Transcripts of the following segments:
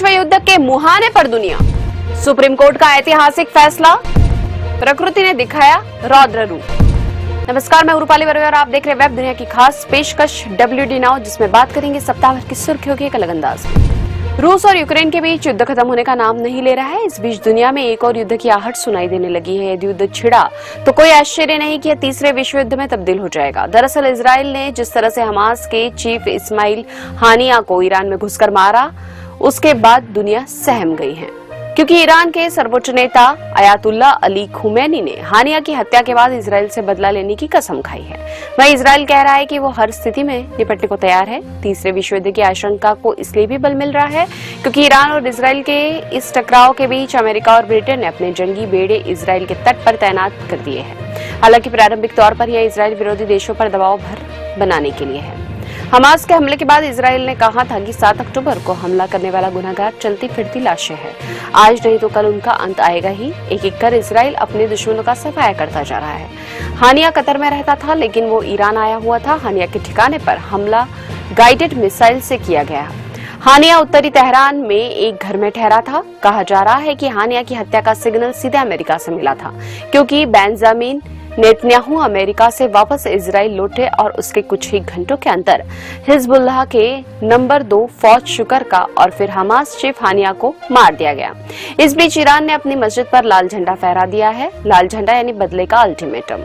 विश्व युद्ध के मुहाने पर दुनिया, सुप्रीम कोर्ट का ऐतिहासिक फैसला, प्रकृति ने दिखाया रौद्र रूप। नमस्कार, मैं रूपाली वर्मा और आप देख रहे हैं वेब दुनिया की खास पेशकश WD नाउ, जिसमें बात करेंगे सप्ताह भर की सुर्खियों के एक अलग अंदाज में। रूस और यूक्रेन के बीच युद्ध खत्म होने का नाम नहीं ले रहा है। इस बीच दुनिया में एक और युद्ध की आहट सुनाई देने लगी है। यदि युद्ध छिड़ा तो कोई आश्चर्य नहीं कि यह तीसरे विश्व युद्ध में तब्दील हो जाएगा। दरअसल इजराइल ने जिस तरह से हमास के चीफ इस्माइल हानिया को ईरान में घुसकर मारा, उसके बाद दुनिया सहम गई है, क्योंकि ईरान के सर्वोच्च नेता अयातुल्लाह अली खुमैनी ने हानिया की हत्या के बाद इजराइल से बदला लेने की कसम खाई है। वहीं इजराइल कह रहा है कि वो हर स्थिति में निपटने को तैयार है। तीसरे विश्व युद्ध की आशंका को इसलिए भी बल मिल रहा है क्योंकि ईरान और इजराइल के इस टकराव के बीच अमेरिका और ब्रिटेन ने अपने जंगी बेड़े इजराइल के तट पर तैनात कर दिए हैं। हालांकि प्रारंभिक तौर पर यह इजराइल विरोधी देशों पर दबाव बनाने के लिए है। हमास के हमले के बाद इजराइल ने कहा था कि 7 अक्टूबर को हमला करने वाला गुनहगार चलती फिरती लाशें हैं। आज नहीं तो कल उनका अंत आएगा ही। एक एक कर इजराइल अपने दुश्मनों का सफाया करता जा रहा है। हानिया कतर में रहता था, लेकिन वो ईरान आया हुआ था। हानिया के ठिकाने पर हमला गाइडेड मिसाइल से किया गया। हानिया उत्तरी तेहरान में एक घर में ठहरा था। कहा जा रहा है कि हानिया की हत्या का सिग्नल सीधे अमेरिका से मिला था, क्योंकि बेंजामिन नेतन्याहू अमेरिका से वापस इजराइल लौटे और उसके कुछ ही घंटों के अंदर हिजबुल्लाह के नंबर 2 फौज शुकर का और फिर हमास चीफ हानिया को मार दिया गया। इस बीच ईरान ने अपनी मस्जिद पर लाल झंडा फहरा दिया है। लाल झंडा यानी बदले का अल्टीमेटम।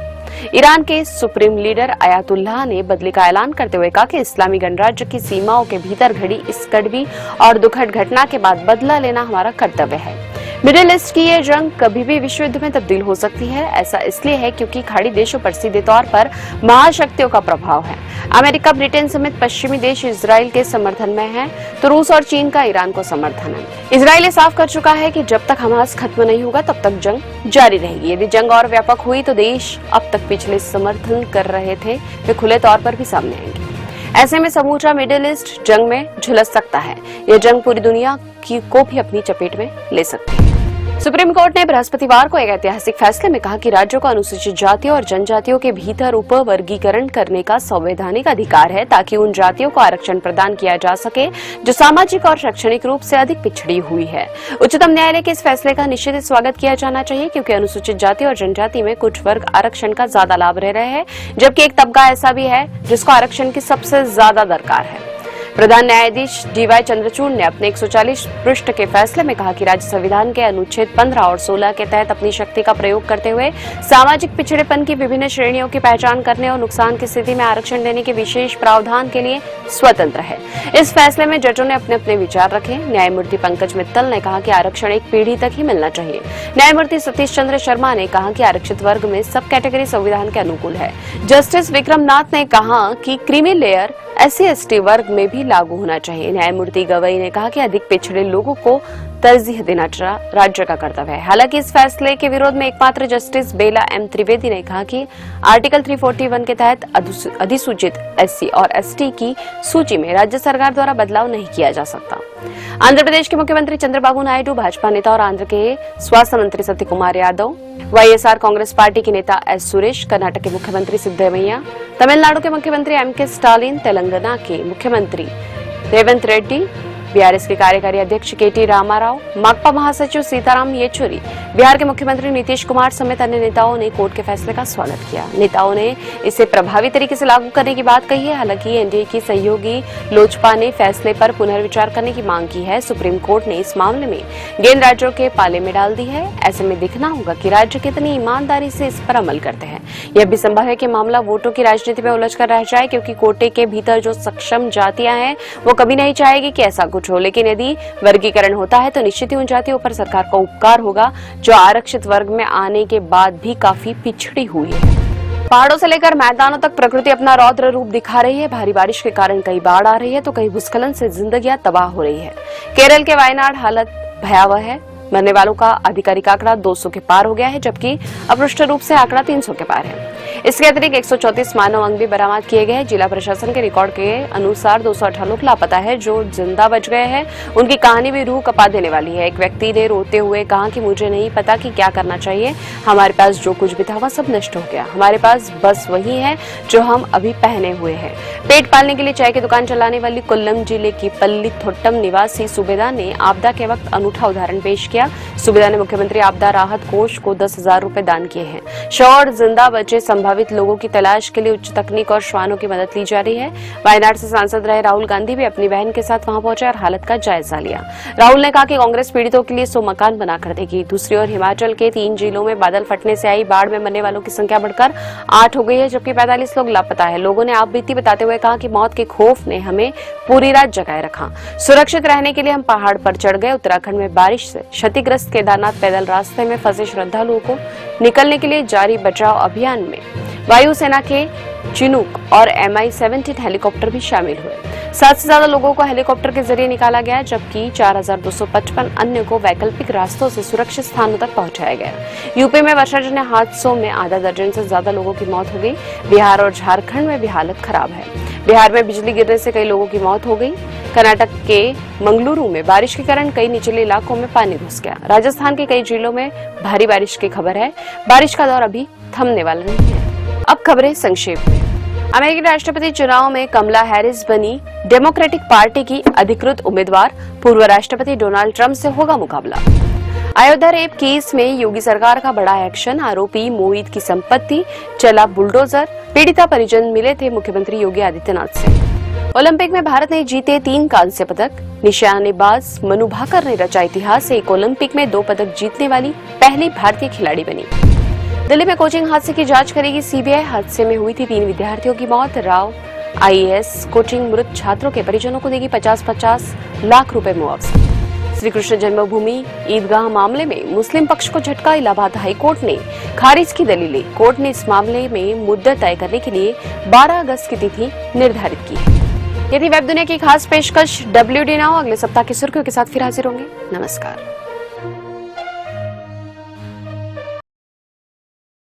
ईरान के सुप्रीम लीडर अयातुल्लाह ने बदले का ऐलान करते हुए कहा कि इस्लामी गणराज्य की सीमाओं के भीतर घड़ी इस कड़वी और दुखद घटना के बाद बदला लेना हमारा कर्तव्य है। मिडिल ईस्ट की ये जंग कभी भी विश्व युद्ध में तब्दील हो सकती है। ऐसा इसलिए है क्योंकि खाड़ी देशों पर सीधे तौर पर महाशक्तियों का प्रभाव है। अमेरिका, ब्रिटेन समेत पश्चिमी देश इजराइल के समर्थन में हैं, तो रूस और चीन का ईरान को समर्थन है। इजराइल साफ कर चुका है कि जब तक हमास खत्म नहीं होगा तब तक जंग जारी रहेगी। यदि जंग और व्यापक हुई तो देश अब तक पिछले समर्थन कर रहे थे वे खुले तौर पर भी सामने आएंगे। ऐसे में समूचा मिडिल ईस्ट जंग में झुलस सकता है। यह जंग पूरी दुनिया को भी अपनी चपेट में ले सकती है। सुप्रीम कोर्ट ने बृहस्पतिवार को एक ऐतिहासिक फैसले में कहा कि राज्यों को अनुसूचित जातियों और जनजातियों के भीतर उपवर्गीकरण करने का संवैधानिक अधिकार है, ताकि उन जातियों को आरक्षण प्रदान किया जा सके जो सामाजिक और शैक्षणिक रूप से अधिक पिछड़ी हुई है। उच्चतम न्यायालय के इस फैसले का निश्चित स्वागत किया जाना चाहिए, क्योंकि अनुसूचित जाति और जनजाति में कुछ वर्ग आरक्षण का ज्यादा लाभ ले रहे हैं, जबकि एक तबका ऐसा भी है जिसको आरक्षण की सबसे ज्यादा दरकार है। प्रधान न्यायाधीश DY चंद्रचूड़ ने अपने 140 पृष्ठ के फैसले में कहा कि राज्य संविधान के अनुच्छेद 15 और 16 के तहत अपनी शक्ति का प्रयोग करते हुए सामाजिक पिछड़ेपन की विभिन्न श्रेणियों की पहचान करने और नुकसान की स्थिति में आरक्षण देने के विशेष प्रावधान के लिए स्वतंत्र है। इस फैसले में जजों ने अपने अपने विचार रखे। न्यायमूर्ति पंकज मित्तल ने कहा कि आरक्षण एक पीढ़ी तक ही मिलना चाहिए। न्यायमूर्ति सतीश चंद्र शर्मा ने कहा कि आरक्षित वर्ग में सब कैटेगरी संविधान के अनुकूल है। जस्टिस विक्रम नाथ ने कहा कि क्रीमी लेयर SC/ST वर्ग में भी लागू होना चाहिए। न्यायमूर्ति गवई ने कहा कि अधिक पिछड़े लोगों को तरजीह देना राज्य का कर्तव्य है। हालांकि इस फैसले के विरोध में एकमात्र जस्टिस बेला M त्रिवेदी ने कहा कि आर्टिकल 341 के तहत अधिसूचित SC और ST की सूची में राज्य सरकार द्वारा बदलाव नहीं किया जा सकता। आंध्र प्रदेश के मुख्यमंत्री चंद्रबाबू नायडू, भाजपा नेता और आंध्र के स्वास्थ्य मंत्री सत्यकुमार यादव, YSR कांग्रेस पार्टी के नेता S सुरेश, कर्नाटक के मुख्यमंत्री सिद्धरमैया, तमिलनाडु के मुख्यमंत्री MK स्टालिन, तेलंगाना के मुख्यमंत्री रेवंत रेड्डी, BRS के कार्यकारी अध्यक्ष KT रामाराव, माकपा महासचिव सीताराम येचुरी, बिहार के मुख्यमंत्री नीतीश कुमार समेत अन्य नेताओं ने कोर्ट के फैसले का स्वागत किया। नेताओं ने इसे प्रभावी तरीके से लागू करने की बात कही है। हालांकि NDA की सहयोगी लोजपा ने फैसले पर पुनर्विचार करने की मांग की है। सुप्रीम कोर्ट ने इस मामले में गेंद राज्यों के पाले में डाल दी है। ऐसे में देखना होगा कि राज्य कितनी ईमानदारी से इस पर अमल करते हैं। यह भी संभव है कि मामला वोटों की राजनीति में उलझ कर रह जाए, क्योंकि कोटे के भीतर जो सक्षम जातियां हैं वो कभी नहीं चाहेगी कि ऐसा कुछ हो। लेकिन यदि वर्गीकरण होता है तो निश्चित ही उन जातियों पर सरकार का उपकार होगा जो आरक्षित वर्ग में आने के बाद भी काफी पिछड़ी हुई है। पहाड़ों से लेकर मैदानों तक प्रकृति अपना रौद्र रूप दिखा रही है। भारी बारिश के कारण कई बाढ़ आ रही है तो कई भूस्खलन से जिंदगियां तबाह हो रही है। केरल के वायनाड हालत भयावह है। मरने वालों का आधिकारिक आंकड़ा 200 के पार हो गया है, जबकि अपुष्ट रूप से आंकड़ा 300 के पार है। इसके अतिरिक्त 134 मानव अंग भी बरामद किए गए। जिला प्रशासन के रिकॉर्ड के अनुसार 218 लोग लापता है जो जिंदा बच गए हैं। उनकी कहानी भी रूह कपा देने वाली है। एक व्यक्ति ने रोते हुए कहा कि मुझे नहीं पता कि क्या करना चाहिए, हमारे पास जो कुछ भी था वह सब नष्ट हो गया, हमारे पास बस वही है जो हम अभी पहने हुए हैं। पेट पालने के लिए चाय की दुकान चलाने वाली कोल्लम जिले की पल्ली थोट्टम निवासी सुबेदा ने आपदा के वक्त अनूठा उदाहरण पेश किया। सुबेदा ने मुख्यमंत्री आपदा राहत कोष को 10,000 रुपए दान किए हैं। शव और जिंदा बचे संभावित लोगों की तलाश के लिए उच्च तकनीक और श्वानों की मदद ली जा रही है। वायनाड से सांसद रहे राहुल गांधी भी अपनी बहन के साथ वहां पहुंचे और हालत का जायजा लिया। राहुल ने कहा कि कांग्रेस पीड़ितों के लिए 100 मकान बनाकर देगी। दूसरी ओर हिमाचल के 3 जिलों में बादल फटने से आई बाढ़ में मरने वालों की संख्या बढ़कर 8 हो गई है, जबकि 45 लोग लापता है। लोगों ने आपबीती बताते हुए कहा कि मौत के खौफ ने हमें पूरी रात जगाए रखा। सुरक्षित रहने के लिए हम पहाड़ पर चढ़ गए। उत्तराखंड में बारिश से क्षतिग्रस्त केदारनाथ पैदल रास्ते में फंसे श्रद्धालुओं को निकलने के लिए जारी बचाव अभियान में वायुसेना के चिनूक और MI-17 हेलीकॉप्टर भी शामिल हुए। 7 से ज्यादा लोगों को हेलीकॉप्टर के जरिए निकाला गया, जबकि 4,255 अन्य को वैकल्पिक रास्तों से सुरक्षित स्थानों तक पहुंचाया गया। यूपी में वर्षाजन्य हादसों में आधा दर्जन से ज्यादा लोगों की मौत हो गई। बिहार और झारखंड में भी हालत खराब है। बिहार में बिजली गिरने से कई लोगों की मौत हो गई। कर्नाटक के मंगलुरु में बारिश के कारण कई निचले इलाकों में पानी घुस गया। राजस्थान के कई जिलों में भारी बारिश की खबर है। बारिश का दौर अभी थमने वाला नहीं है। अब खबरें संक्षेप में। अमेरिकी राष्ट्रपति चुनाव में कमला हैरिस बनी डेमोक्रेटिक पार्टी की अधिकृत उम्मीदवार। पूर्व राष्ट्रपति डोनाल्ड ट्रंप से होगा मुकाबला। अयोध्या रेप केस में योगी सरकार का बड़ा एक्शन। आरोपी मोहित की संपत्ति चला बुलडोजर। पीड़िता परिजन मिले थे मुख्यमंत्री योगी आदित्यनाथ से। ओलंपिक में भारत ने जीते 3 कांस्य पदक। निशानेबाज मनु भाकर ने रचा इतिहास। एक ओलंपिक में 2 पदक जीतने वाली पहली भारतीय खिलाड़ी बनी। दिल्ली में कोचिंग हादसे की जांच करेगी सीबीआई। हादसे में हुई थी 3 विद्यार्थियों की मौत। राव IAS कोचिंग मृत छात्रों के परिजनों को देगी 50-50 लाख रुपए मुआवजा। श्री कृष्ण जन्मभूमि ईदगाह मामले में मुस्लिम पक्ष को झटका। इलाहाबाद हाईकोर्ट ने खारिज की दलीलें। कोर्ट ने इस मामले में मुद्दत तय करने के लिए 12 अगस्त की तिथि निर्धारित की है। यदि वेब दुनिया की खास पेशकश WD नाउ अगले सप्ताह की सुर्खियों के साथ फिर हाजिर होंगे। नमस्कार।